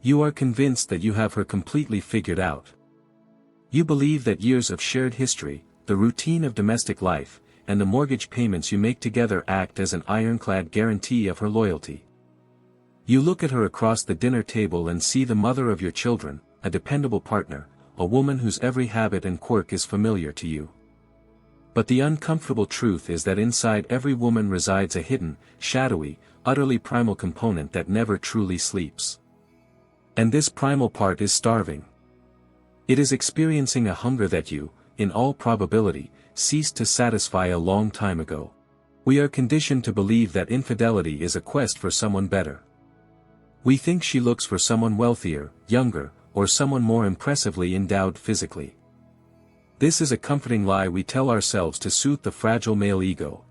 You are convinced that you have her completely figured out. You believe that years of shared history, the routine of domestic life, and the mortgage payments you make together act as an ironclad guarantee of her loyalty. You look at her across the dinner table and see the mother of your children, a dependable partner, a woman whose every habit and quirk is familiar to you. But the uncomfortable truth is that inside every woman resides a hidden, shadowy, utterly primal component that never truly sleeps. And this primal part is starving. It is experiencing a hunger that you, in all probability, ceased to satisfy a long time ago. We are conditioned to believe that infidelity is a quest for someone better. We think she looks for someone wealthier, younger, or someone more impressively endowed physically. This is a comforting lie we tell ourselves to soothe the fragile male ego.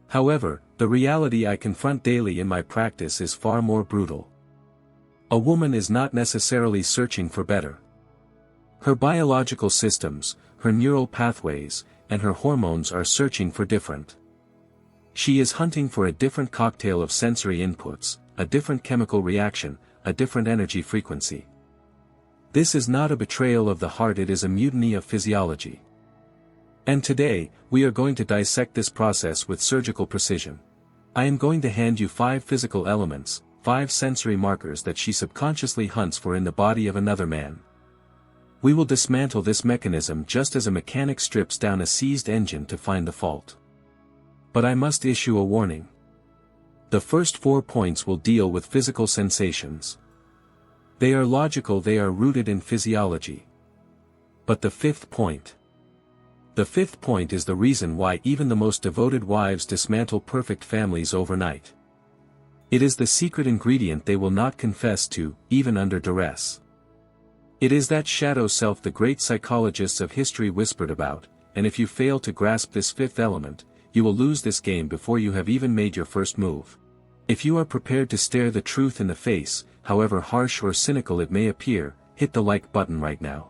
However, the reality I confront daily in my practice is far more brutal. A woman is not necessarily searching for better. Her biological systems, her neural pathways, and her hormones are searching for different. She is hunting for a different cocktail of sensory inputs, a different chemical reaction, a different energy frequency. This is not a betrayal of the heart, it is a mutiny of physiology. And today, we are going to dissect this process with surgical precision. I am going to hand you 5 physical elements, 5 sensory markers that she subconsciously hunts for in the body of another man. We will dismantle this mechanism just as a mechanic strips down a seized engine to find the fault. But I must issue a warning. The first 4 points will deal with physical sensations. They are logical, they are rooted in physiology. But the 5th point. The 5th point is the reason why even the most devoted wives dismantle perfect families overnight. It is the secret ingredient they will not confess to, even under duress. It is that shadow self the great psychologists of history whispered about, and if you fail to grasp this 5th element, you will lose this game before you have even made your first move. If you are prepared to stare the truth in the face, however harsh or cynical it may appear, hit the like button right now.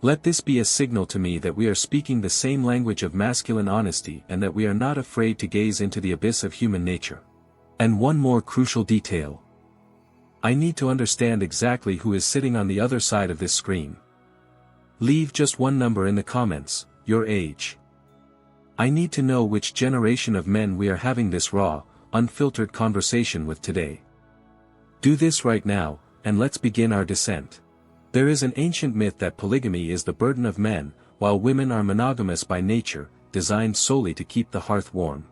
Let this be a signal to me that we are speaking the same language of masculine honesty and that we are not afraid to gaze into the abyss of human nature. And one more crucial detail. I need to understand exactly who is sitting on the other side of this screen. Leave just one number in the comments, your age. I need to know which generation of men we are having this raw, unfiltered conversation with today. Do this right now, and let's begin our descent. There is an ancient myth that polygamy is the burden of men, while women are monogamous by nature, designed solely to keep the hearth warm.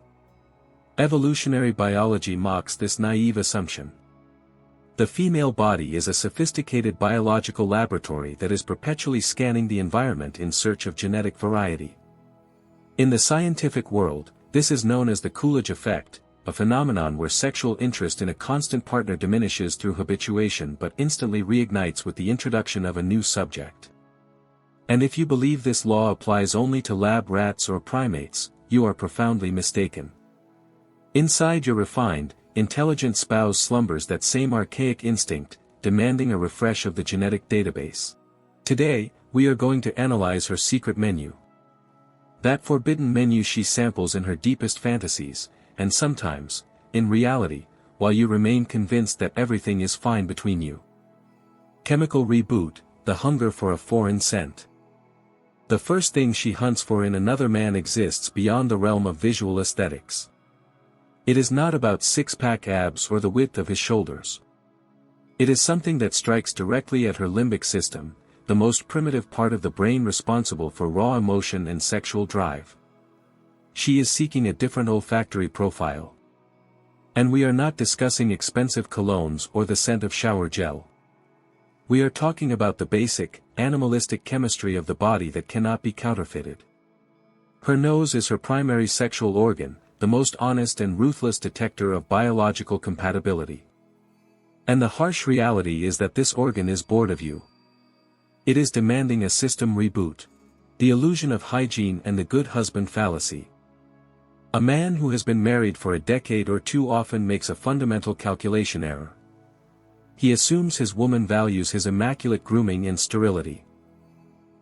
Evolutionary biology mocks this naive assumption. The female body is a sophisticated biological laboratory that is perpetually scanning the environment in search of genetic variety. In the scientific world, this is known as the Coolidge effect, a phenomenon where sexual interest in a constant partner diminishes through habituation but instantly reignites with the introduction of a new subject. And if you believe this law applies only to lab rats or primates, you are profoundly mistaken. Inside your refined, intelligent spouse slumbers that same archaic instinct, demanding a refresh of the genetic database. Today, we are going to analyze her secret menu. That forbidden menu she samples in her deepest fantasies, and sometimes, in reality, while you remain convinced that everything is fine between you. Chemical reboot, the hunger for a foreign scent. The first thing she hunts for in another man exists beyond the realm of visual aesthetics. It is not about six-pack abs or the width of his shoulders. It is something that strikes directly at her limbic system, the most primitive part of the brain responsible for raw emotion and sexual drive. She is seeking a different olfactory profile. And we are not discussing expensive colognes or the scent of shower gel. We are talking about the basic, animalistic chemistry of the body that cannot be counterfeited. Her nose is her primary sexual organ, the most honest and ruthless detector of biological compatibility. And the harsh reality is that this organ is bored of you. It is demanding a system reboot. The illusion of hygiene and the good husband fallacy. A man who has been married for a decade or two often makes a fundamental calculation error. He assumes his woman values his immaculate grooming and sterility.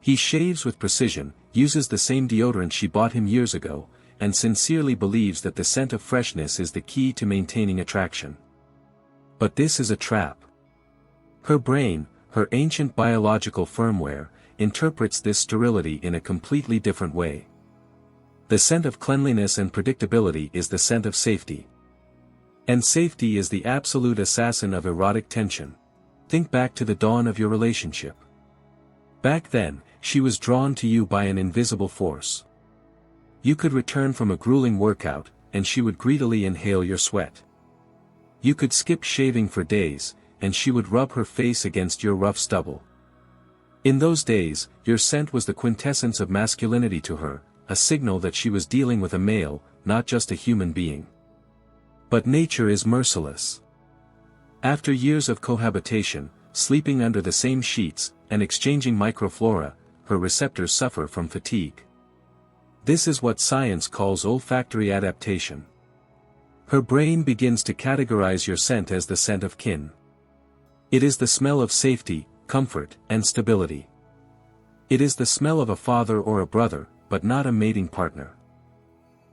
He shaves with precision, uses the same deodorant she bought him years ago, and sincerely believes that the scent of freshness is the key to maintaining attraction. But this is a trap. Her brain, her ancient biological firmware, interprets this sterility in a completely different way. The scent of cleanliness and predictability is the scent of safety. And safety is the absolute assassin of erotic tension. Think back to the dawn of your relationship. Back then, she was drawn to you by an invisible force. You could return from a grueling workout, and she would greedily inhale your sweat. You could skip shaving for days, and she would rub her face against your rough stubble. In those days, your scent was the quintessence of masculinity to her, a signal that she was dealing with a male, not just a human being. But nature is merciless. After years of cohabitation, sleeping under the same sheets, and exchanging microflora, her receptors suffer from fatigue. This is what science calls olfactory adaptation. Her brain begins to categorize your scent as the scent of kin. It is the smell of safety, comfort, and stability. It is the smell of a father or a brother, but not a mating partner.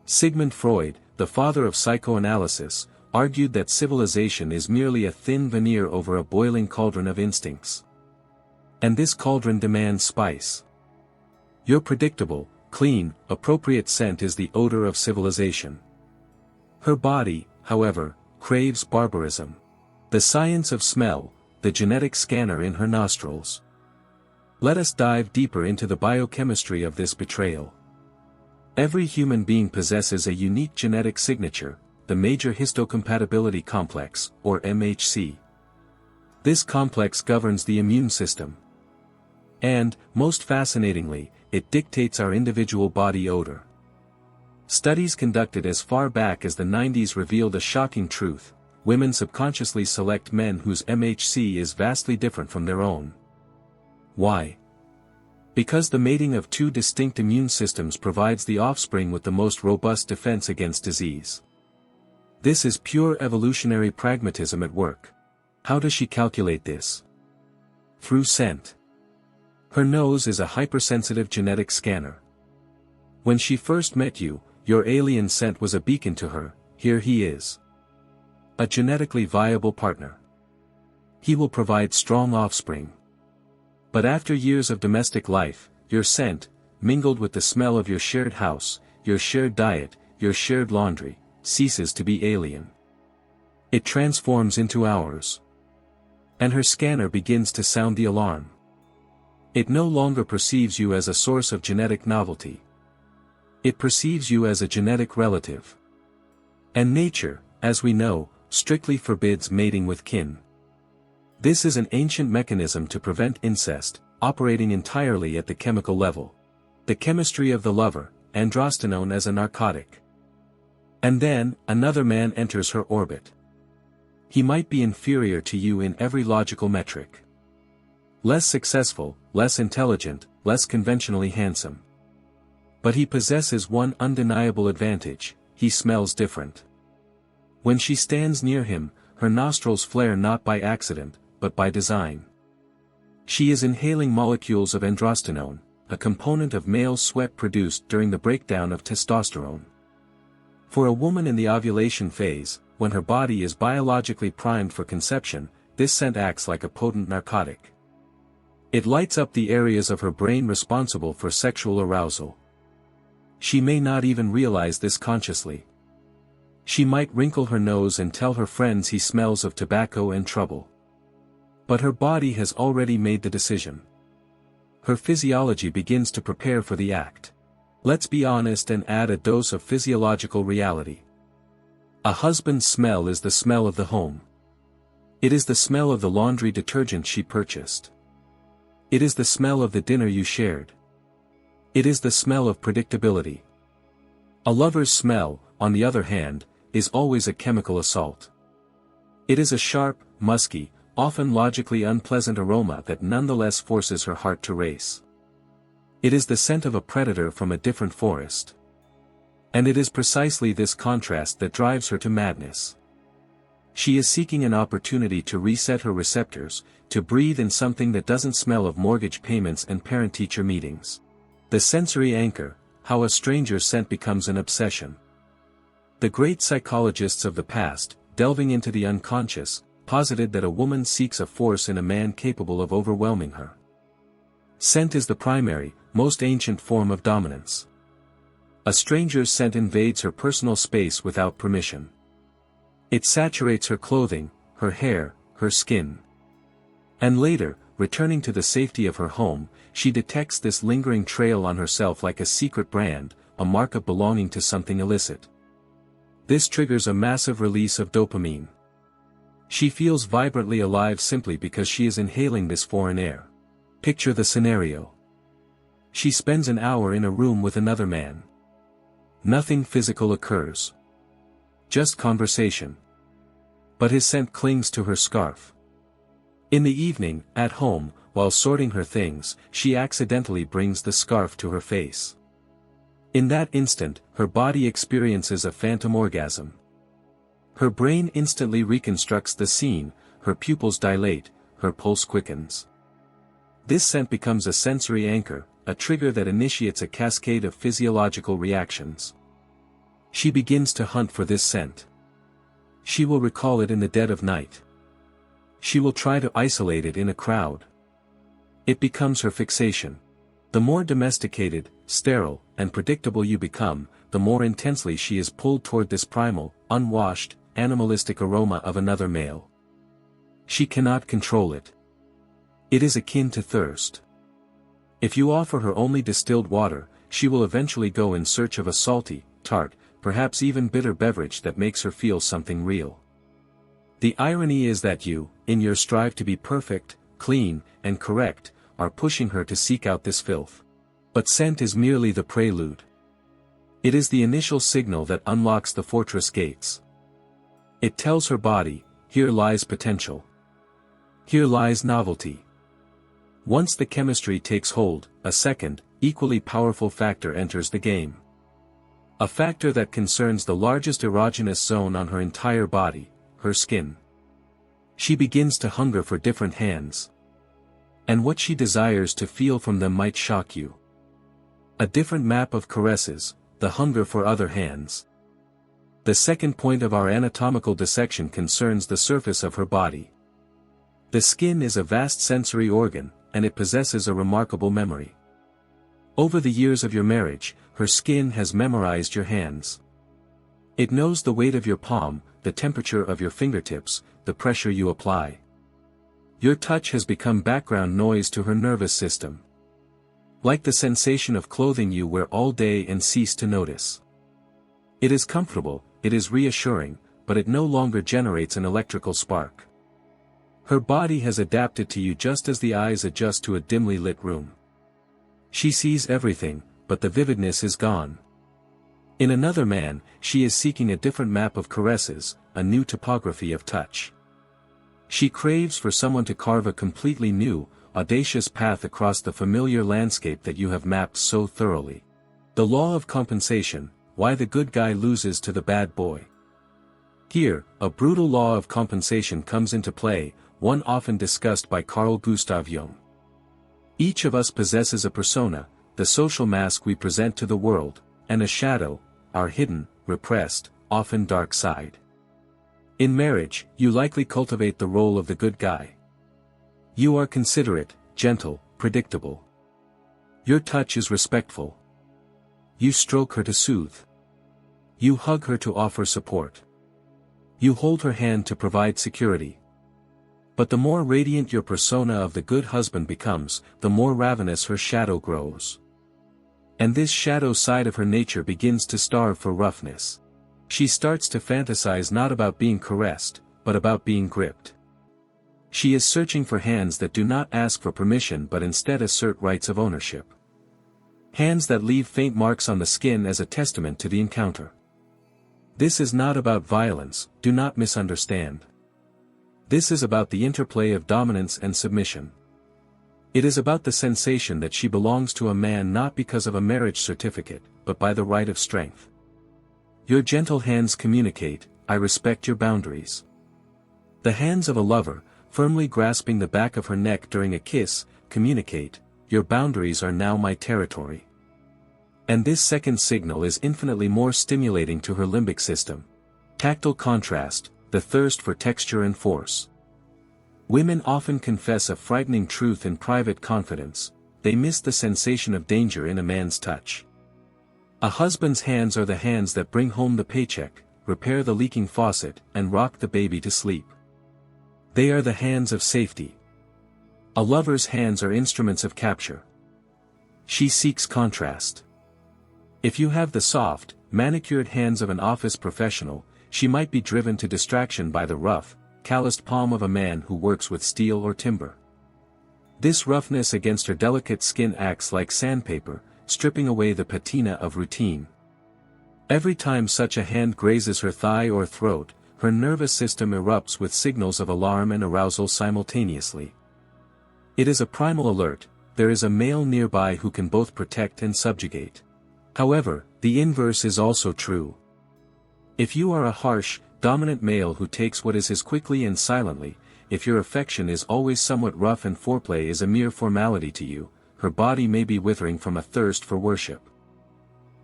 Sigmund Freud, the father of psychoanalysis, argued that civilization is merely a thin veneer over a boiling cauldron of instincts. And this cauldron demands spice. Your predictable, clean, appropriate scent is the odor of civilization. Her body, however, craves barbarism. The science of smell, the genetic scanner in her nostrils. Let us dive deeper into the biochemistry of this betrayal. Every human being possesses a unique genetic signature, the major histocompatibility complex, or MHC. This complex governs the immune system. And, most fascinatingly, it dictates our individual body odor. Studies conducted as far back as the 90s revealed a shocking truth: women subconsciously select men whose MHC is vastly different from their own. Why? Because the mating of two distinct immune systems provides the offspring with the most robust defense against disease. This is pure evolutionary pragmatism at work. How does she calculate this? Through scent. Her nose is a hypersensitive genetic scanner. When she first met you, your alien scent was a beacon to her: here he is. A genetically viable partner. He will provide strong offspring. But after years of domestic life, your scent, mingled with the smell of your shared house, your shared diet, your shared laundry, ceases to be alien. It transforms into ours. And her scanner begins to sound the alarm. It no longer perceives you as a source of genetic novelty. It perceives you as a genetic relative. And nature, as we know, strictly forbids mating with kin. This is an ancient mechanism to prevent incest, operating entirely at the chemical level. The chemistry of the lover, androstenone as a narcotic. And then, another man enters her orbit. He might be inferior to you in every logical metric. Less successful, less intelligent, less conventionally handsome. But he possesses one undeniable advantage: he smells different. When she stands near him, her nostrils flare not by accident, but by design. She is inhaling molecules of androstenone, a component of male sweat produced during the breakdown of testosterone. For a woman in the ovulation phase, when her body is biologically primed for conception, this scent acts like a potent narcotic. It lights up the areas of her brain responsible for sexual arousal. She may not even realize this consciously. She might wrinkle her nose and tell her friends he smells of tobacco and trouble. But her body has already made the decision. Her physiology begins to prepare for the act. Let's be honest and add a dose of physiological reality. A husband's smell is the smell of the home. It is the smell of the laundry detergent she purchased. It is the smell of the dinner you shared. It is the smell of predictability. A lover's smell, on the other hand, is always a chemical assault. It is a sharp, musky, often logically unpleasant aroma that nonetheless forces her heart to race. It is the scent of a predator from a different forest. And it is precisely this contrast that drives her to madness. She is seeking an opportunity to reset her receptors, to breathe in something that doesn't smell of mortgage payments and parent-teacher meetings. The sensory anchor: how a stranger's scent becomes an obsession. The great psychologists of the past, delving into the unconscious, posited that a woman seeks a force in a man capable of overwhelming her. Scent is the primary, most ancient form of dominance. A stranger's scent invades her personal space without permission. It saturates her clothing, her hair, her skin. And later, returning to the safety of her home, she detects this lingering trail on herself like a secret brand, a mark of belonging to something illicit. This triggers a massive release of dopamine. She feels vibrantly alive simply because she is inhaling this foreign air. Picture the scenario. She spends an hour in a room with another man. Nothing physical occurs. Just conversation. But his scent clings to her scarf. In the evening, at home, while sorting her things, she accidentally brings the scarf to her face. In that instant, her body experiences a phantom orgasm. Her brain instantly reconstructs the scene, her pupils dilate, her pulse quickens. This scent becomes a sensory anchor, a trigger that initiates a cascade of physiological reactions. She begins to hunt for this scent. She will recall it in the dead of night. She will try to isolate it in a crowd. It becomes her fixation. The more domesticated, sterile, and predictable you become, the more intensely she is pulled toward this primal, unwashed, animalistic aroma of another male. She cannot control it. It is akin to thirst. If you offer her only distilled water, she will eventually go in search of a salty, tart, perhaps even bitter beverage that makes her feel something real. The irony is that you, in your strive to be perfect, clean, and correct, are pushing her to seek out this filth. But scent is merely the prelude. It is the initial signal that unlocks the fortress gates. It tells her body, here lies potential. Here lies novelty. Once the chemistry takes hold, a second, equally powerful factor enters the game. A factor that concerns the largest erogenous zone on her entire body, her skin. She begins to hunger for different hands. And what she desires to feel from them might shock you. A different map of caresses, the hunger for other hands. The second point of our anatomical dissection concerns the surface of her body. The skin is a vast sensory organ, and it possesses a remarkable memory. Over the years of your marriage, her skin has memorized your hands. It knows the weight of your palm, the temperature of your fingertips, the pressure you apply. Your touch has become background noise to her nervous system. Like the sensation of clothing you wear all day and cease to notice. It is comfortable, it is reassuring, but it no longer generates an electrical spark. Her body has adapted to you just as the eyes adjust to a dimly lit room. She sees everything, but the vividness is gone. In another man, she is seeking a different map of caresses, a new topography of touch. She craves for someone to carve a completely new, audacious path across the familiar landscape that you have mapped so thoroughly. The law of compensation, why the good guy loses to the bad boy. Here, a brutal law of compensation comes into play, one often discussed by Carl Gustav Jung. Each of us possesses a persona, the social mask we present to the world, and a shadow, our hidden, repressed, often dark side. In marriage, you likely cultivate the role of the good guy. You are considerate, gentle, predictable. Your touch is respectful. You stroke her to soothe. You hug her to offer support. You hold her hand to provide security. But the more radiant your persona of the good husband becomes, the more ravenous her shadow grows. And this shadow side of her nature begins to starve for roughness. She starts to fantasize not about being caressed, but about being gripped. She is searching for hands that do not ask for permission but instead assert rights of ownership. Hands that leave faint marks on the skin as a testament to the encounter. This is not about violence, do not misunderstand. This is about the interplay of dominance and submission. It is about the sensation that she belongs to a man not because of a marriage certificate, but by the right of strength. Your gentle hands communicate, I respect your boundaries. The hands of a lover, firmly grasping the back of her neck during a kiss, communicate, your boundaries are now my territory. And this second signal is infinitely more stimulating to her limbic system. Tactile contrast, the thirst for texture and force. Women often confess a frightening truth in private confidence: they miss the sensation of danger in a man's touch. A husband's hands are the hands that bring home the paycheck, repair the leaking faucet, and rock the baby to sleep. They are the hands of safety. A lover's hands are instruments of capture. She seeks contrast. If you have the soft, manicured hands of an office professional, she might be driven to distraction by the rough, calloused palm of a man who works with steel or timber. This roughness against her delicate skin acts like sandpaper, stripping away the patina of routine. Every time such a hand grazes her thigh or throat, her nervous system erupts with signals of alarm and arousal simultaneously. It is a primal alert: there is a male nearby who can both protect and subjugate. However, the inverse is also true. If you are a harsh, dominant male who takes what is his quickly and silently, if your affection is always somewhat rough and foreplay is a mere formality to you, her body may be withering from a thirst for worship.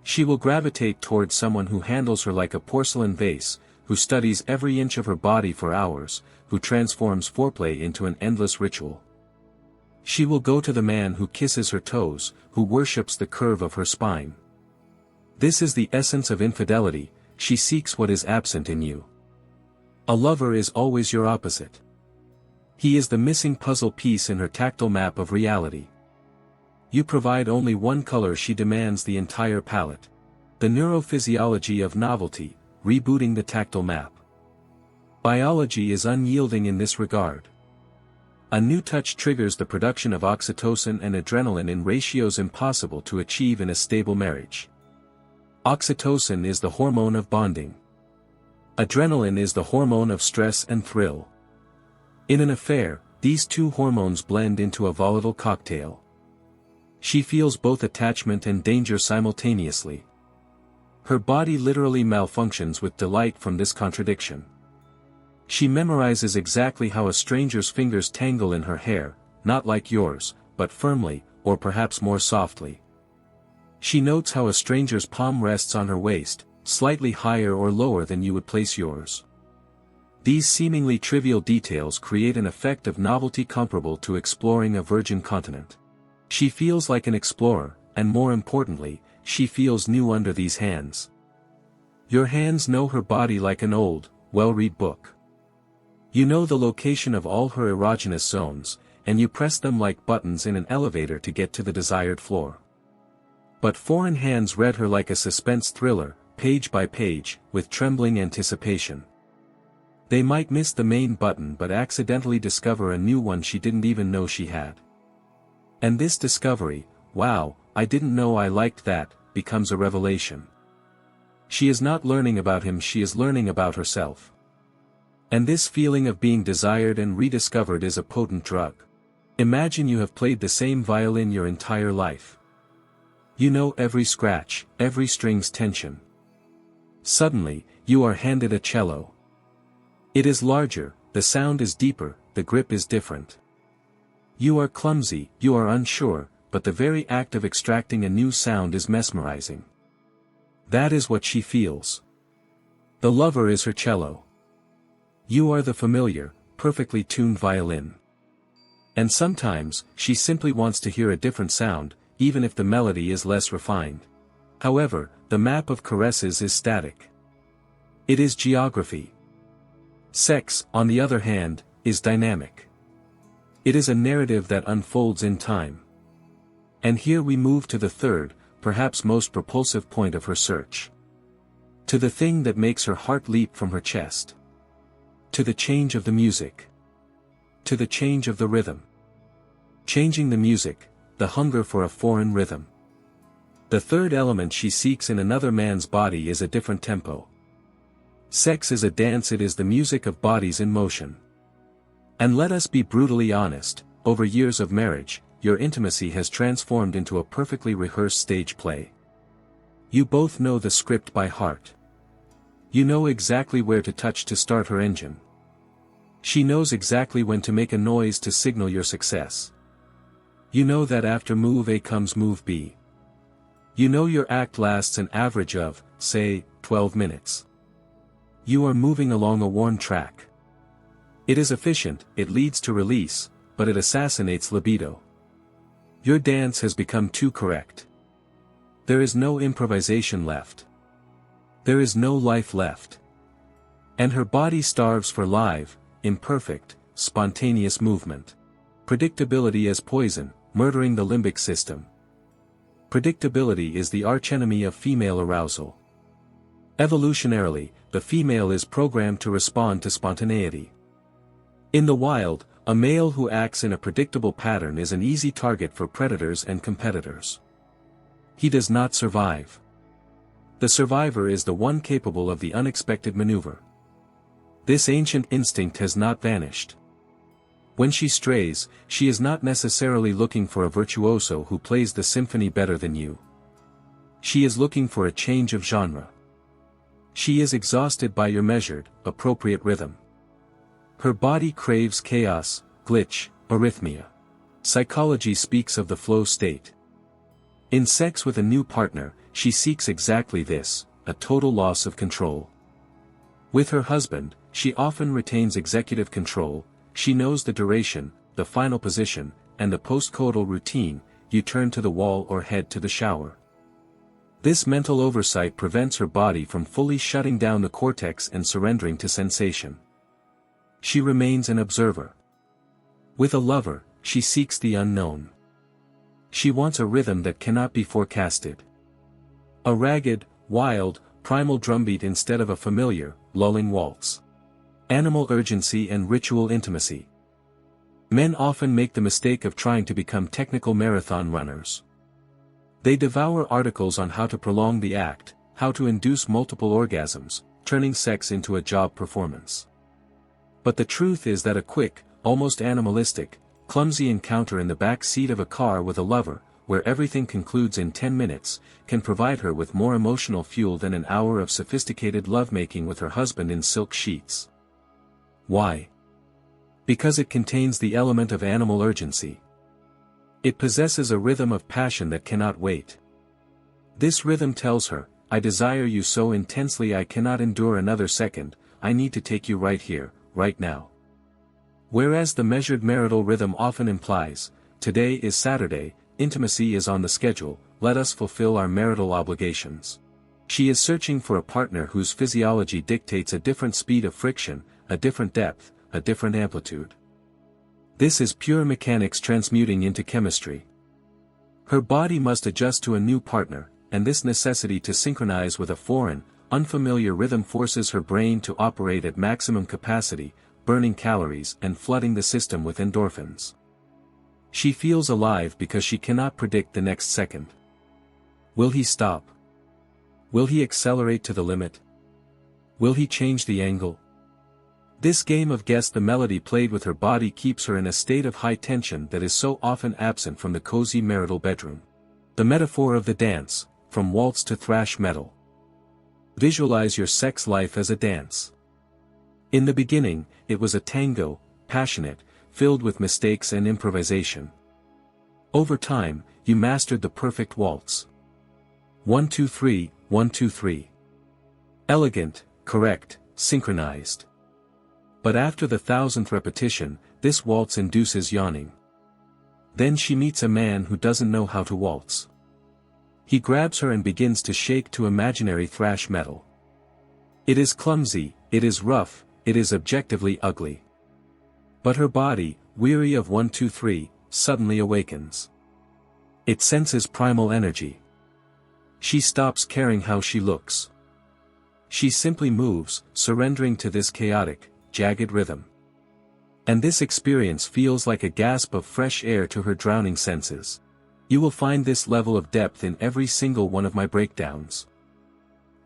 She will gravitate towards someone who handles her like a porcelain vase, who studies every inch of her body for hours, who transforms foreplay into an endless ritual. She will go to the man who kisses her toes, who worships the curve of her spine. This is the essence of infidelity: she seeks what is absent in you. A lover is always your opposite. He is the missing puzzle piece in her tactile map of reality. You provide only one color, she demands the entire palette. The neurophysiology of novelty, rebooting the tactile map. Biology is unyielding in this regard. A new touch triggers the production of oxytocin and adrenaline in ratios impossible to achieve in a stable marriage. Oxytocin is the hormone of bonding. Adrenaline is the hormone of stress and thrill. In an affair, these two hormones blend into a volatile cocktail. She feels both attachment and danger simultaneously. Her body literally malfunctions with delight from this contradiction. She memorizes exactly how a stranger's fingers tangle in her hair, not like yours, but firmly, or perhaps more softly. She notes how a stranger's palm rests on her waist, slightly higher or lower than you would place yours. These seemingly trivial details create an effect of novelty comparable to exploring a virgin continent. She feels like an explorer, and more importantly, she feels new under these hands. Your hands know her body like an old, well-read book. You know the location of all her erogenous zones, and you press them like buttons in an elevator to get to the desired floor. But foreign hands read her like a suspense thriller, page by page, with trembling anticipation. They might miss the main button but accidentally discover a new one she didn't even know she had. And this discovery, "Wow, I didn't know I liked that," becomes a revelation. She is not learning about him, she is learning about herself. And this feeling of being desired and rediscovered is a potent drug. Imagine you have played the same violin your entire life. You know every scratch, every string's tension. Suddenly, you are handed a cello. It is larger, the sound is deeper, the grip is different. You are clumsy, you are unsure, but the very act of extracting a new sound is mesmerizing. That is what she feels. The lover is her cello. You are the familiar, perfectly tuned violin. And sometimes, she simply wants to hear a different sound, even if the melody is less refined. However, the map of caresses is static. It is geography. Sex, on the other hand, is dynamic. It is a narrative that unfolds in time. And here we move to the third, perhaps most propulsive point of her search. To the thing that makes her heart leap from her chest. To the change of the music. To the change of the rhythm. Changing the music, the hunger for a foreign rhythm. The third element she seeks in another man's body is a different tempo. Sex is a dance, it is the music of bodies in motion. And let us be brutally honest, over years of marriage, your intimacy has transformed into a perfectly rehearsed stage play. You both know the script by heart. You know exactly where to touch to start her engine. She knows exactly when to make a noise to signal your success. You know that after move A comes move B. You know your act lasts an average of, say, 12 minutes. You are moving along a worn track. It is efficient, it leads to release, but it assassinates libido. Your dance has become too correct. There is no improvisation left. There is no life left. And her body starves for live, imperfect, spontaneous movement. Predictability as poison, murdering the limbic system. Predictability is the archenemy of female arousal. Evolutionarily, the female is programmed to respond to spontaneity. In the wild, a male who acts in a predictable pattern is an easy target for predators and competitors. He does not survive. The survivor is the one capable of the unexpected maneuver. This ancient instinct has not vanished. When she strays, she is not necessarily looking for a virtuoso who plays the symphony better than you. She is looking for a change of genre. She is exhausted by your measured, appropriate rhythm. Her body craves chaos, glitch, arrhythmia. Psychology speaks of the flow state. In sex with a new partner, she seeks exactly this, a total loss of control. With her husband, she often retains executive control. She knows the duration, the final position, and the postcoital routine. You turn to the wall or head to the shower. This mental oversight prevents her body from fully shutting down the cortex and surrendering to sensation. She remains an observer. With a lover, she seeks the unknown. She wants a rhythm that cannot be forecasted. A ragged, wild, primal drumbeat instead of a familiar, lulling waltz. Animal urgency and ritual intimacy. Men often make the mistake of trying to become technical marathon runners. They devour articles on how to prolong the act, how to induce multiple orgasms, turning sex into a job performance. But the truth is that a quick, almost animalistic, clumsy encounter in the back seat of a car with a lover, where everything concludes in 10 minutes, can provide her with more emotional fuel than an hour of sophisticated lovemaking with her husband in silk sheets. Why? Because it contains the element of animal urgency. It possesses a rhythm of passion that cannot wait. This rhythm tells her, I desire you so intensely I cannot endure another second, I need to take you right here, right now. Whereas the measured marital rhythm often implies, today is Saturday, intimacy is on the schedule, let us fulfill our marital obligations. She is searching for a partner whose physiology dictates a different speed of friction, a different depth, a different amplitude. This is pure mechanics transmuting into chemistry. Her body must adjust to a new partner, and this necessity to synchronize with a foreign, unfamiliar rhythm forces her brain to operate at maximum capacity, burning calories and flooding the system with endorphins. She feels alive because she cannot predict the next second. Will he stop? Will he accelerate to the limit? Will he change the angle? This game of guess the melody played with her body keeps her in a state of high tension that is so often absent from the cozy marital bedroom. The metaphor of the dance, from waltz to thrash metal. Visualize your sex life as a dance. In the beginning, it was a tango, passionate, filled with mistakes and improvisation. Over time, you mastered the perfect waltz. 1 2 3, 1 2 3. Elegant, correct, synchronized. But after the 1000th repetition, this waltz induces yawning. Then she meets a man who doesn't know how to waltz. He grabs her and begins to shake to imaginary thrash metal. It is clumsy, it is rough, it is objectively ugly. But her body, weary of 1 2 3, suddenly awakens. It senses primal energy. She stops caring how she looks. She simply moves, surrendering to this chaotic, jagged rhythm. And this experience feels like a gasp of fresh air to her drowning senses. You will find this level of depth in every single one of my breakdowns.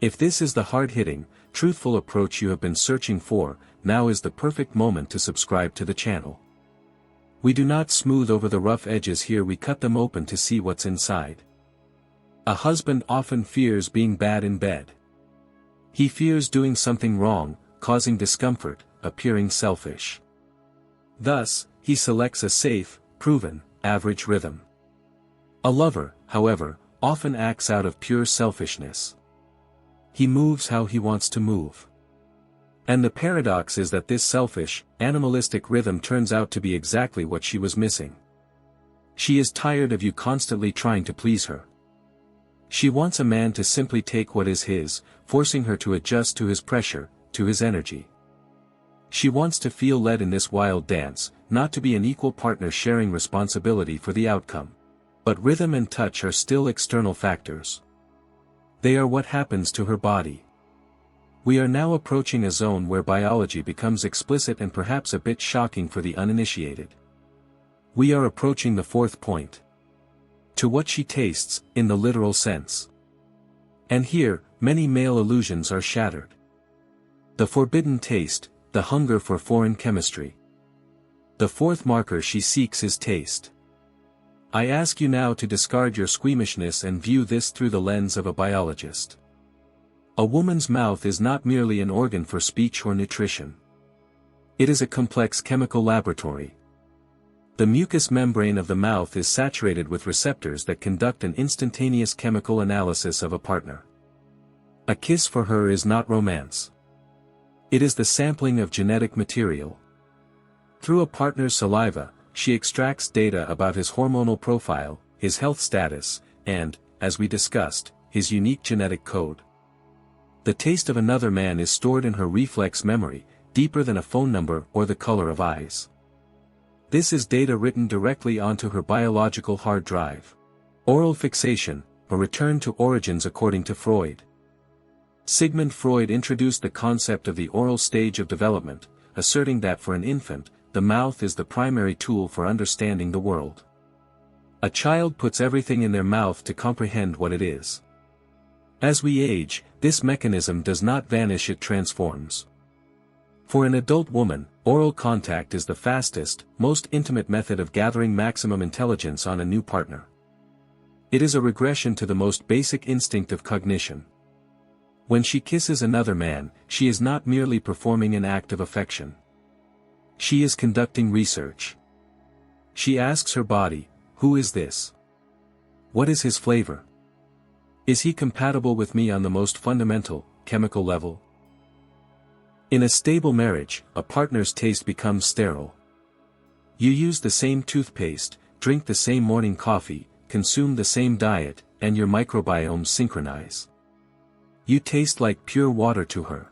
If this is the hard-hitting, truthful approach you have been searching for, now is the perfect moment to subscribe to the channel. We do not smooth over the rough edges here, we cut them open to see what's inside. A husband often fears being bad in bed. He fears doing something wrong, causing discomfort, appearing selfish. Thus, he selects a safe, proven, average rhythm. A lover, however, often acts out of pure selfishness. He moves how he wants to move. And the paradox is that this selfish, animalistic rhythm turns out to be exactly what she was missing. She is tired of you constantly trying to please her. She wants a man to simply take what is his, forcing her to adjust to his pressure, to his energy. She wants to feel led in this wild dance, not to be an equal partner sharing responsibility for the outcome. But rhythm and touch are still external factors. They are what happens to her body. We are now approaching a zone where biology becomes explicit and perhaps a bit shocking for the uninitiated. We are approaching the fourth point. To what she tastes, in the literal sense. And here, many male illusions are shattered. The forbidden taste, the hunger for foreign chemistry. The fourth marker she seeks is taste. I ask you now to discard your squeamishness and view this through the lens of a biologist. A woman's mouth is not merely an organ for speech or nutrition. It is a complex chemical laboratory. The mucous membrane of the mouth is saturated with receptors that conduct an instantaneous chemical analysis of a partner. A kiss for her is not romance. It is the sampling of genetic material. Through a partner's saliva, she extracts data about his hormonal profile, his health status, and, as we discussed, his unique genetic code. The taste of another man is stored in her reflex memory, deeper than a phone number or the color of eyes. This is data written directly onto her biological hard drive. Oral fixation, a return to origins according to Freud. Sigmund Freud introduced the concept of the oral stage of development, asserting that for an infant, the mouth is the primary tool for understanding the world. A child puts everything in their mouth to comprehend what it is. As we age, this mechanism does not vanish, it transforms. For an adult woman, oral contact is the fastest, most intimate method of gathering maximum intelligence on a new partner. It is a regression to the most basic instinct of cognition. When she kisses another man, she is not merely performing an act of affection. She is conducting research. She asks her body, who is this? What is his flavor? Is he compatible with me on the most fundamental, chemical level? In a stable marriage, a partner's taste becomes sterile. You use the same toothpaste, drink the same morning coffee, consume the same diet, and your microbiomes synchronize. You taste like pure water to her.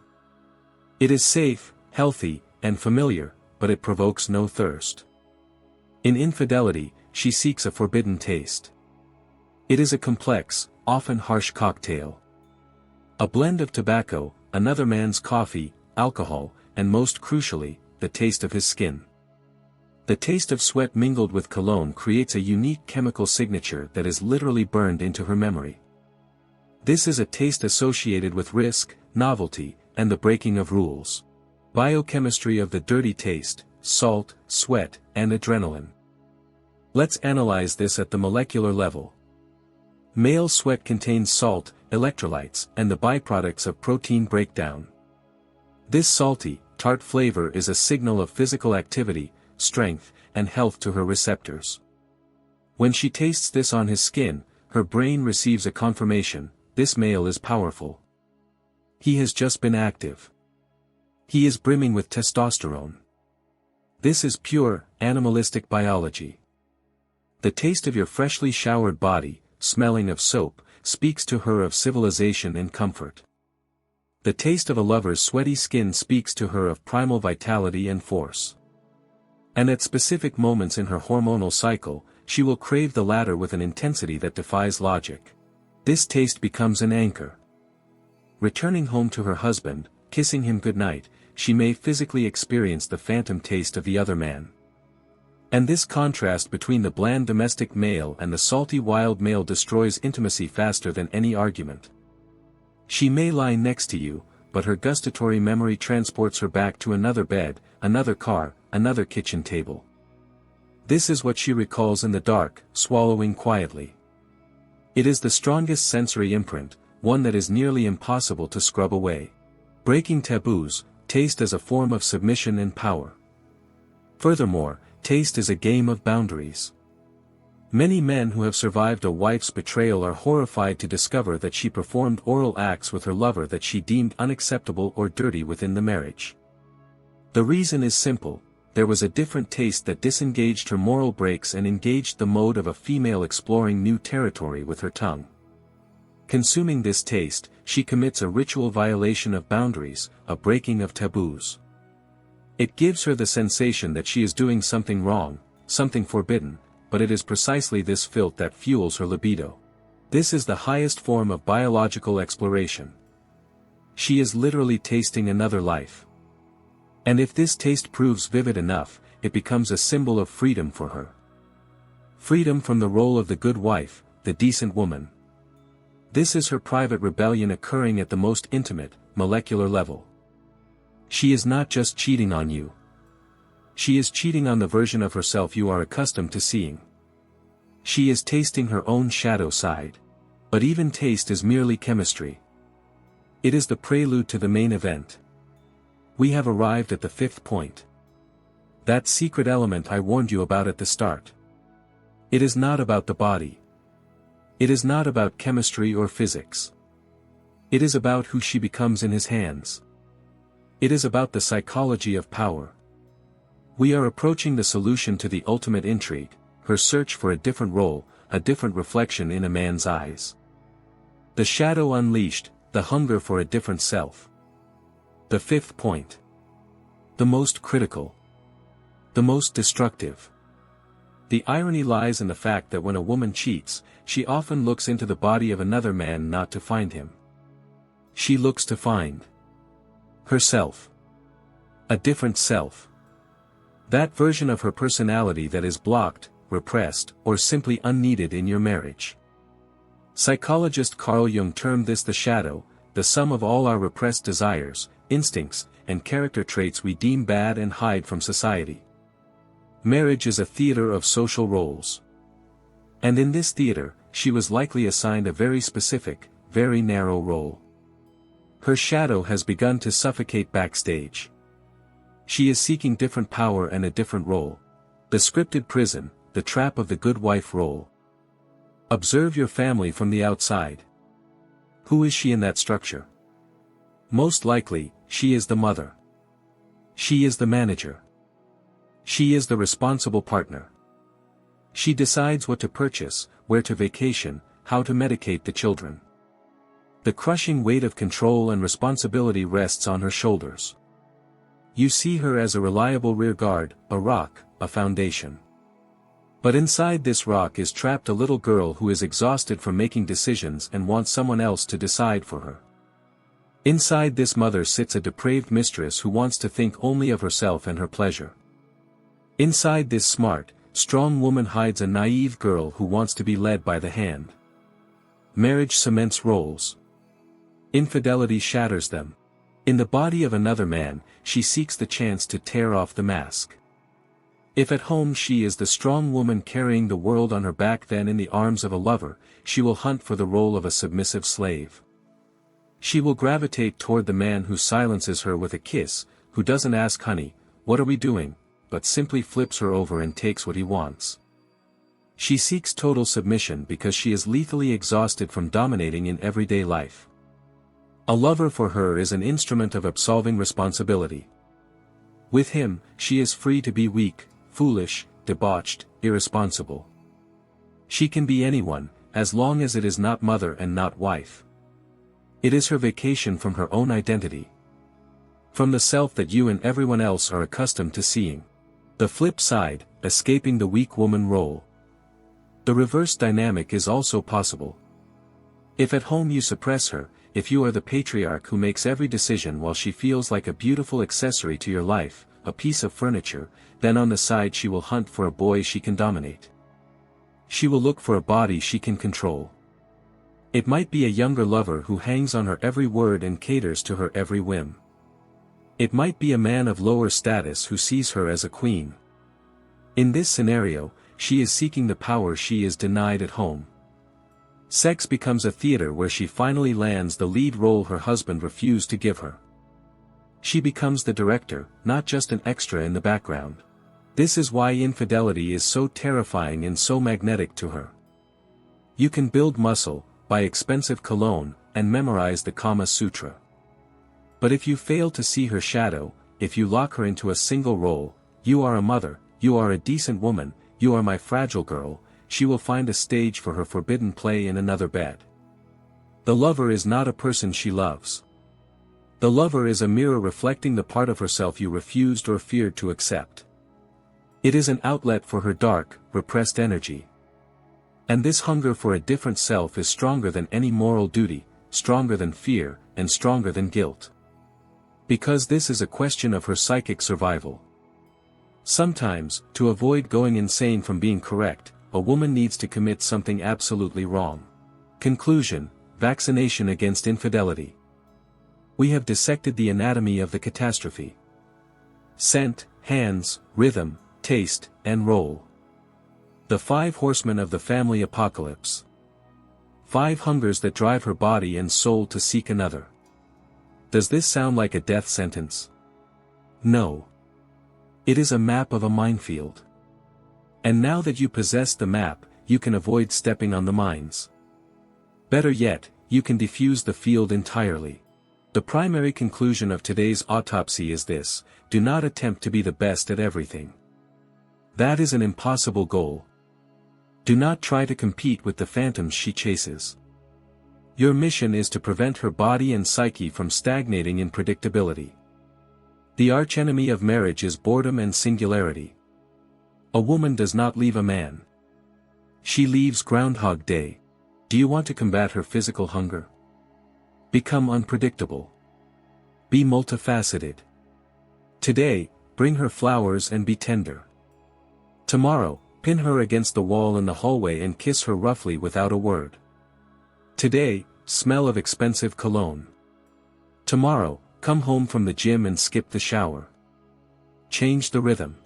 It is safe, healthy, and familiar, but it provokes no thirst. In infidelity, she seeks a forbidden taste. It is a complex, often harsh cocktail. A blend of tobacco, another man's coffee, alcohol, and most crucially, the taste of his skin. The taste of sweat mingled with cologne creates a unique chemical signature that is literally burned into her memory. This is a taste associated with risk, novelty, and the breaking of rules. Biochemistry of the dirty taste, salt, sweat, and adrenaline. Let's analyze this at the molecular level. Male sweat contains salt, electrolytes, and the byproducts of protein breakdown. This salty, tart flavor is a signal of physical activity, strength, and health to her receptors. When she tastes this on his skin, her brain receives a confirmation: this male is powerful. He has just been active. He is brimming with testosterone. This is pure, animalistic biology. The taste of your freshly showered body, smelling of soap, speaks to her of civilization and comfort. The taste of a lover's sweaty skin speaks to her of primal vitality and force. And at specific moments in her hormonal cycle, she will crave the latter with an intensity that defies logic. This taste becomes an anchor. Returning home to her husband, kissing him goodnight, she may physically experience the phantom taste of the other man. And this contrast between the bland domestic male and the salty wild male destroys intimacy faster than any argument. She may lie next to you, but her gustatory memory transports her back to another bed, another car, another kitchen table. This is what she recalls in the dark, swallowing quietly. It is the strongest sensory imprint, one that is nearly impossible to scrub away. Breaking taboos, taste as a form of submission and power. Furthermore, taste is a game of boundaries. Many men who have survived a wife's betrayal are horrified to discover that she performed oral acts with her lover that she deemed unacceptable or dirty within the marriage. The reason is simple: there was a different taste that disengaged her moral brakes and engaged the mode of a female exploring new territory with her tongue. Consuming this taste, she commits a ritual violation of boundaries, a breaking of taboos. It gives her the sensation that she is doing something wrong, something forbidden, but it is precisely this filth that fuels her libido. This is the highest form of biological exploration. She is literally tasting another life. And if this taste proves vivid enough, it becomes a symbol of freedom for her. Freedom from the role of the good wife, the decent woman. This is her private rebellion occurring at the most intimate, molecular level. She is not just cheating on you. She is cheating on the version of herself you are accustomed to seeing. She is tasting her own shadow side. But even taste is merely chemistry. It is the prelude to the main event. We have arrived at the fifth point. That secret element I warned you about at the start. It is not about the body. It is not about chemistry or physics. It is about who she becomes in his hands. It is about the psychology of power. We are approaching the solution to the ultimate intrigue, her search for a different role, a different reflection in a man's eyes. The shadow unleashed, the hunger for a different self. The fifth point. The most critical. The most destructive. The irony lies in the fact that when a woman cheats, she often looks into the body of another man not to find him. She looks to find herself. A different self. That version of her personality that is blocked, repressed, or simply unneeded in your marriage. Psychologist Carl Jung termed this the shadow, the sum of all our repressed desires, instincts, and character traits we deem bad and hide from society. Marriage is a theater of social roles. And in this theater, she was likely assigned a very specific, very narrow role. Her shadow has begun to suffocate backstage. She is seeking different power and a different role. The scripted prison, the trap of the good wife role. Observe your family from the outside. Who is she in that structure? Most likely, she is the mother. She is the manager. She is the responsible partner. She decides what to purchase, where to vacation, how to medicate the children. The crushing weight of control and responsibility rests on her shoulders. You see her as a reliable rear guard, a rock, a foundation. But inside this rock is trapped a little girl who is exhausted from making decisions and wants someone else to decide for her. Inside this mother sits a depraved mistress who wants to think only of herself and her pleasure. Inside this smart, strong woman hides a naive girl who wants to be led by the hand. Marriage cements roles. Infidelity shatters them. In the body of another man, she seeks the chance to tear off the mask. If at home she is the strong woman carrying the world on her back, then in the arms of a lover, she will hunt for the role of a submissive slave. She will gravitate toward the man who silences her with a kiss, who doesn't ask "honey, what are we doing?" but simply flips her over and takes what he wants. She seeks total submission because she is lethally exhausted from dominating in everyday life. A lover for her is an instrument of absolving responsibility. With him, she is free to be weak, foolish, debauched, irresponsible. She can be anyone, as long as it is not mother and not wife. It is her vacation from her own identity. From the self that you and everyone else are accustomed to seeing. The flip side, escaping the weak woman role. The reverse dynamic is also possible. If at home you suppress her, if you are the patriarch who makes every decision while she feels like a beautiful accessory to your life, a piece of furniture, then on the side she will hunt for a boy she can dominate. She will look for a body she can control. It might be a younger lover who hangs on her every word and caters to her every whim. It might be a man of lower status who sees her as a queen. In this scenario, she is seeking the power she is denied at home. Sex becomes a theater where she finally lands the lead role her husband refused to give her. She becomes the director, not just an extra in the background. This is why infidelity is so terrifying and so magnetic to her. You can build muscle, buy expensive cologne, and memorize the Kama Sutra. But if you fail to see her shadow, if you lock her into a single role, you are a mother, you are a decent woman, you are my fragile girl, she will find a stage for her forbidden play in another bed. The lover is not a person she loves. The lover is a mirror reflecting the part of herself you refused or feared to accept. It is an outlet for her dark, repressed energy. And this hunger for a different self is stronger than any moral duty, stronger than fear, and stronger than guilt. Because this is a question of her psychic survival. Sometimes, to avoid going insane from being correct, a woman needs to commit something absolutely wrong. Conclusion: Vaccination against infidelity. We have dissected the anatomy of the catastrophe. Scent, hands, rhythm, taste, and role. The 5 horsemen of the family apocalypse. 5 hungers that drive her body and soul to seek another. Does this sound like a death sentence? No. It is a map of a minefield. And now that you possess the map, you can avoid stepping on the mines. Better yet, you can defuse the field entirely. The primary conclusion of today's autopsy is this: do not attempt to be the best at everything. That is an impossible goal. Do not try to compete with the phantoms she chases. Your mission is to prevent her body and psyche from stagnating in predictability. The archenemy of marriage is boredom and singularity. A woman does not leave a man. She leaves Groundhog Day. Do you want to combat her physical hunger? Become unpredictable. Be multifaceted. Today, bring her flowers and be tender. Tomorrow, pin her against the wall in the hallway and kiss her roughly without a word. Today, smell of expensive cologne. Tomorrow, come home from the gym and skip the shower. Change the rhythm.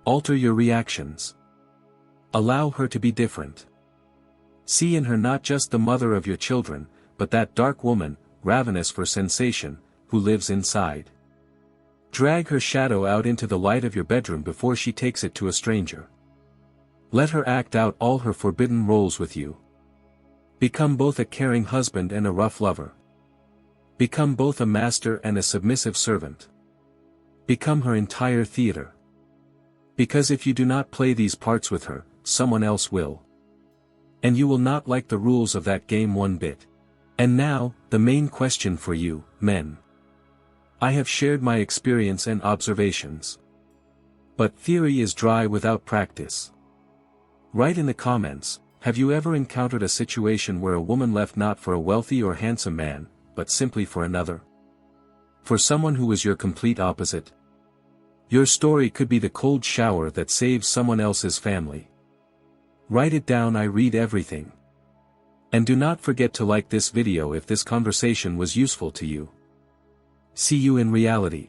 Alter your reactions. Allow her to be different. See in her not just the mother of your children, but that dark woman, ravenous for sensation, who lives inside. Drag her shadow out into the light of your bedroom before she takes it to a stranger. Let her act out all her forbidden roles with you. Become both a caring husband and a rough lover. Become both a master and a submissive servant. Become her entire theater. Because if you do not play these parts with her, someone else will. And you will not like the rules of that game one bit. And now, the main question for you, men. I have shared my experience and observations. But theory is dry without practice. Write in the comments, have you ever encountered a situation where a woman left not for a wealthy or handsome man, but simply for another? For someone who was your complete opposite? Your story could be the cold shower that saves someone else's family. Write it down. I read everything. And do not forget to like this video if this conversation was useful to you. See you in reality.